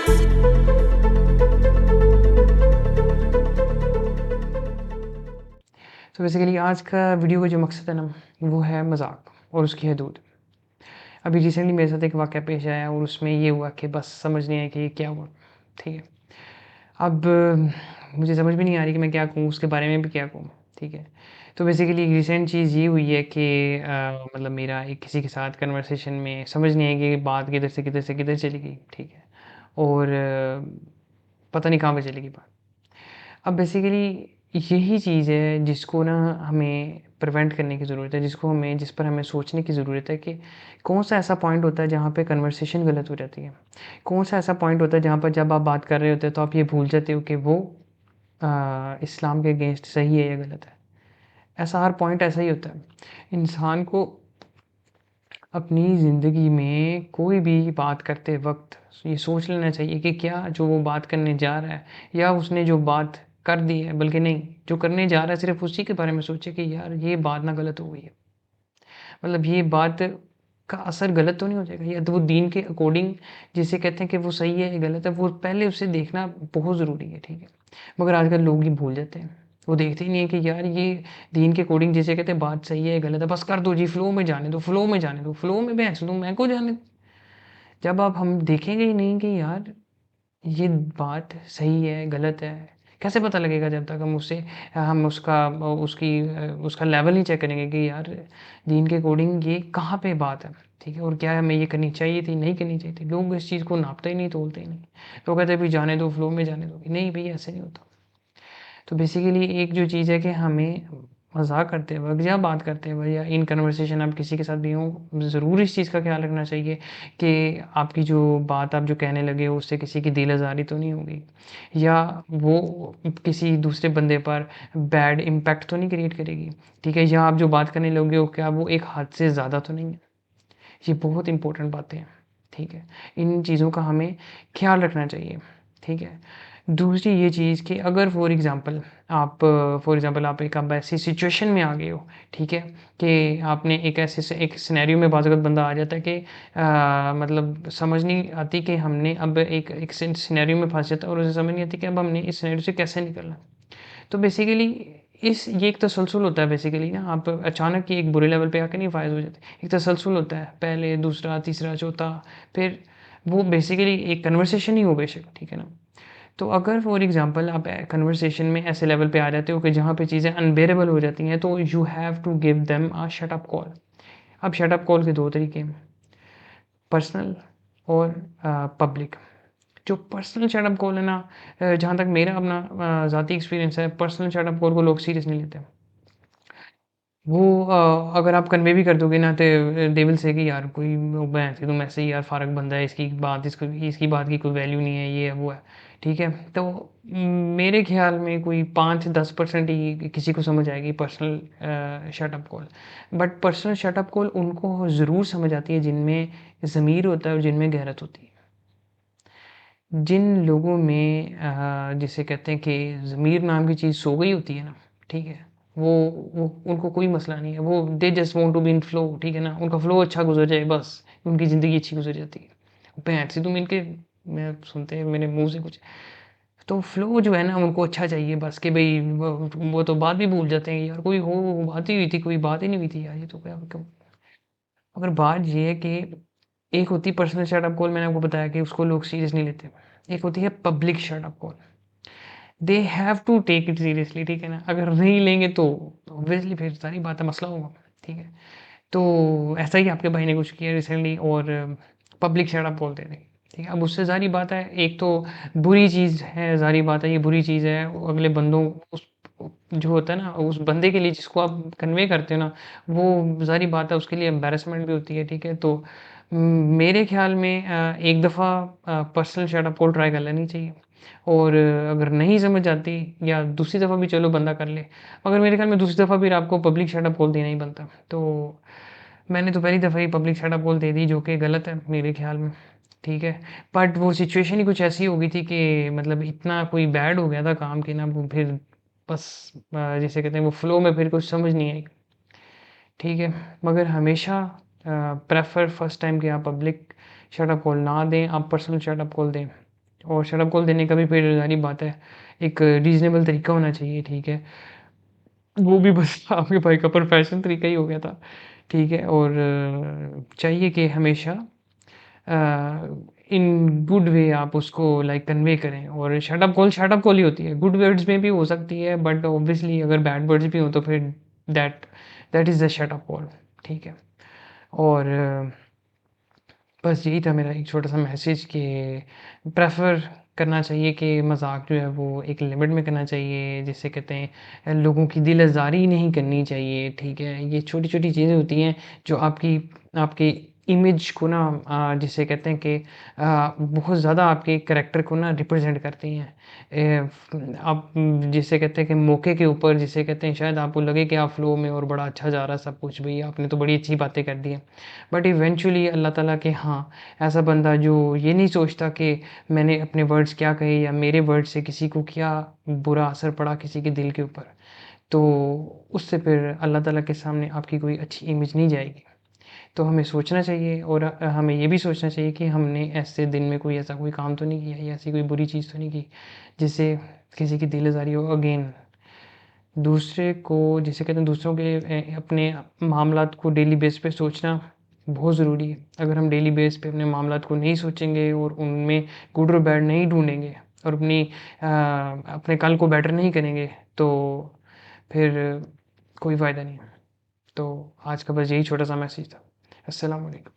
तो बेसिकली आज का वीडियो का जो मकसद है ना, वो है मज़ाक और उसकी हदूद। अभी रिसेंटली मेरे साथ एक वाक़या पेश आया और उसमें ये हुआ कि बस समझ नहीं आया कि ये क्या हुआ, ठीक है। अब मुझे समझ भी नहीं आ रही कि मैं क्या कहूँ, उसके बारे में भी क्या कहूँ, ठीक है। तो बेसिकली रिसेंट चीज़ ये हुई है कि मतलब मेरा एक किसी के साथ कन्वर्सेशन में समझ नहीं आई कि बात किधर से किधर से किधर चली गई, ठीक है। और पता नहीं कहाँ पे चली गई बात। अब बेसिकली यही चीज़ है जिसको ना हमें प्रिवेंट करने की ज़रूरत है, जिस पर हमें सोचने की ज़रूरत है कि कौन-सा ऐसा पॉइंट होता है जहाँ पे कन्वर्सेशन गलत हो जाती है। कौन-सा ऐसा पॉइंट होता है जहाँ पर जब आप बात कर रहे होते हो तो आप ये भूल जाते हो कि वो इस्लाम के अगेंस्ट सही है या गलत है। ऐसा हर पॉइंट ऐसा ही होता है। इंसान को अपनी ज़िंदगी में कोई भी बात करते वक़्त ये सोच लेना चाहिए कि क्या जो वो बात करने जा रहा है या उसने जो बात कर दी है, बल्कि नहीं, जो करने जा रहा है सिर्फ़ उसी के बारे में सोचे कि यार ये बात ना गलत हो गई है। मतलब ये बात का असर गलत तो नहीं हो जाएगा या तो वो दीन के अकॉर्डिंग जिसे कहते हैं कि वो सही है या गलत है, वो पहले उसे देखना बहुत ज़रूरी है, ठीक है। मगर आजकल लोग ये भूल जाते हैं। वो देखते ही नहीं है कि यार ये दीन के अकॉर्डिंग जिसे कहते हैं बात सही है या गलत है, बस कर दो जी, फ्लो में जाने दो, फ्लो में जाने दो, फ्लो में भैंस दूँ मैं को जाने दो। जब आप हम देखेंगे ही नहीं कि यार ये बात सही है, गलत है, कैसे पता लगेगा जब तक हम उसका लेवल नहीं चेक करेंगे कि यार दीन के अकॉर्डिंग ये कहाँ पे बात है, ठीक है? और क्या हमें ये करनी चाहिए थी, नहीं करनी चाहिए थी। लोग इस चीज़ को नापते ही नहीं, तोलते ही नहीं। तो कहते हैं भई जाने दो, फ्लो में जाने दो। नहीं भई ऐसे नहीं होता। तो बेसिकली एक जो चीज़ है कि हमें मज़ाक करते वक़्त या बात करते वक़्त या इन कन्वर्सेशन आप किसी के साथ भी हों, ज़रूर इस चीज़ का ख़्याल रखना चाहिए कि आपकी जो बात आप जो कहने लगे हो उससे किसी की दिल आज़ारी तो नहीं होगी या वो किसी दूसरे बंदे पर बैड इम्पैक्ट तो नहीं क्रिएट करेगी, ठीक है? या आप जो बात करने लगे हो क्या वो एक हद से ज़्यादा तो नहीं है? ये बहुत इम्पोर्टेंट बातें हैं, ठीक है? इन चीज़ों का हमें ख़्याल रखना चाहिए, ठीक है? दूसरी ये चीज़ कि अगर फ़ॉर एग्ज़ाम्पल आप ऐसी सिचुएशन में आ गए हो, ठीक है? कि आपने एक सिनेरियो में बाज़ वक़्त बंदा आ जाता है कि मतलब समझ नहीं आती कि हमने अब एक सिनेरियो में फँस जाता है और उसे समझ नहीं आती कि अब हमने इस सिनेरियो से कैसे निकलना है। तो बेसिकली ये एक तसलसल होता है बेसिकली ना, आप अचानक ही एक बुरे लेवल पे आके नहीं फ़ायज़ हो जाते। एक तसलसल होता है, पहले, दूसरा, तीसरा, चौथा, फिर वो बेसिकली एक कन्वर्सेशन ही हो बेशक, ठीक है ना? तो अगर फ़ॉर एग्ज़ाम्पल आप कन्वर्सेशन में ऐसे लेवल पे आ जाते हो कि जहाँ पे चीज़ें अनबेरेबल हो जाती हैं, तो you have to give them a shut up call. अब शट अप कॉल के 2 तरीके हैं, पर्सनल और पब्लिक। जो पर्सनल शट अप कॉल है ना, जहाँ तक मेरा अपना ज़ाती एक्सपीरियंस है, पर्सनल शट अप कॉल को लोग सीरियस नहीं लेते। वो अगर आप कन्वे भी कर दोगे ना तो दे विल से कि यार कोई भैंस तुम ऐसे ही यार फारग बंदा है, इसकी बात की कोई वैल्यू नहीं है, ये है, वो है, ठीक है? तो मेरे ख़्याल में कोई 5-10% ही किसी को समझ आएगी personal shut up call. But personal shut up call उनको ज़रूर समझ आती है जिनमें ज़मीर होता है और जिनमें गैरत होती है। जिन लोगों में जिसे कहते हैं कि ज़मीर नाम की चीज़ सो गई होती है ना, ठीक है? वो वो उनको कोई मसला नहीं है, वो they just want to be in flow, ठीक है ना? उनका फ्लो अच्छा गुज़र जाए बस, उनकी ज़िंदगी अच्छी गुज़र जाती है। भैंस तुम इनके मैं सुनते हैं मेरे मुँह से कुछ, तो फ्लो जो है ना उनको अच्छा चाहिए बस कि भई वो तो बात भी भूल जाते हैं यार कोई हो बात ही हुई थी, कोई बात ही नहीं हुई थी यार, ये तो क्या क्यों? मगर बात ये है कि एक होती है पर्सनल शट अप कॉल, मैंने आपको बताया कि उसको लोग सीरियस नहीं लेते। एक होती है public shut up call. They have to take it seriously, ठीक है ना? अगर नहीं लेंगे तो ऑब्वियसली फिर सारी बात है, मसला होगा, ठीक है? तो ऐसा ही आपके भाई ने कुछ किया रिसेंटली और पब्लिक शट अप कॉल दे दी, ठीक है? अब उससे ज़ाहिर बात है, एक तो बुरी चीज़ है, ज़ाहिर बात है ये बुरी चीज़ है, वो अगले बंदों उस जो होता है ना, उस बंदे के लिए जिसको आप कन्वे करते हो ना, वो ज़ाहिर बात है उसके लिए एम्बैरेसमेंट भी होती है, ठीक है? तो मेरे ख़्याल में एक दफ़ा personal shut up call try कर लेनी चाहिए और अगर नहीं समझ आती या दूसरी दफ़ा भी चलो बंदा कर ले, मगर मेरे ख़्याल में दूसरी दफ़ा फिर आपको पब्लिक शट अप कॉल देना ही बनता। तो मैंने तो पहली दफ़ा ही पब्लिक शट अप कॉल दे दी जो कि गलत है मेरे ख़्याल में, ठीक है? बट वो सिचुएशन ही कुछ ऐसी हो गई थी कि मतलब इतना कोई बैड हो गया था काम कि ना वो फिर बस जिसे कहते हैं वो फ्लो में फिर कुछ समझ नहीं आई, ठीक है? मगर हमेशा प्रेफ़र फर्स्ट टाइम कि आप पब्लिक शट अप कॉल ना दें, आप पर्सनल शट अप कॉल दें, और शट अप कॉल देने का भी फिर ज़ाहिर बात है, एक रीज़नेबल तरीका होना चाहिए, ठीक है? वो भी बस आपके भाई का प्रोफ़ेशनल तरीका ही हो गया था, ठीक है? और चाहिए कि हमेशा इन गुड वे आप उसको लाइक कन्वे करें, और शट अप कॉल ही होती है। गुड वर्ड्स में भी हो सकती है, बट ऑब्वियसली अगर बैड वर्ड्स भी हो तो फिर that that is the shut up call, ठीक है? और बस यही था मेरा एक छोटा-सा मैसेज कि प्रेफ़र करना चाहिए कि मज़ाक जो है वो एक लिमिट में करना चाहिए, जिसे कहते हैं लोगों की दिल आज़ारी नहीं करनी चाहिए, ठीक है? ये छोटी-छोटी चीज़ें होती हैं जो आपकी आपकी इमेज को ना जिसे कहते हैं कि बहुत ज़्यादा आपके करैक्टर को ना रिप्रेज़ेंट करती हैं। आप जिसे कहते हैं कि मौके के ऊपर जिसे कहते हैं शायद आपको लगे कि आप फ़्लो में और बड़ा अच्छा जा रहा है सब कुछ, भई आपने तो बड़ी अच्छी बातें कर दी हैं। बट इवेंचुअली अल्लाह ताला के हाँ, ऐसा बंदा जो ये नहीं सोचता कि मैंने अपने वर्ड्स क्या कहे या मेरे वर्ड से किसी को क्या बुरा असर पड़ा किसी के दिल के ऊपर, तो उससे फिर अल्लाह ताला के सामने आपकी कोई अच्छी इमेज नहीं जाएगी। तो हमें सोचना चाहिए, और हमें ये भी सोचना चाहिए कि हमने ऐसे दिन में कोई ऐसा कोई काम तो नहीं किया या ऐसी कोई बुरी चीज़ तो नहीं की, जिससे किसी की दिल आज़ारी हो। अगेन दूसरे को जिसे कहते हैं दूसरों के अपने मामलात को डेली बेस पे सोचना बहुत ज़रूरी है। अगर हम डेली बेस पे अपने मामलात को नहीं सोचेंगे और उनमें गुड और बैड नहीं ढूँढेंगे और अपने कल को बेटर नहीं करेंगे, तो फिर कोई फ़ायदा नहीं है। तो आज का बस यही छोटा-सा मैसेज था। अस्सलाम वालेकुम।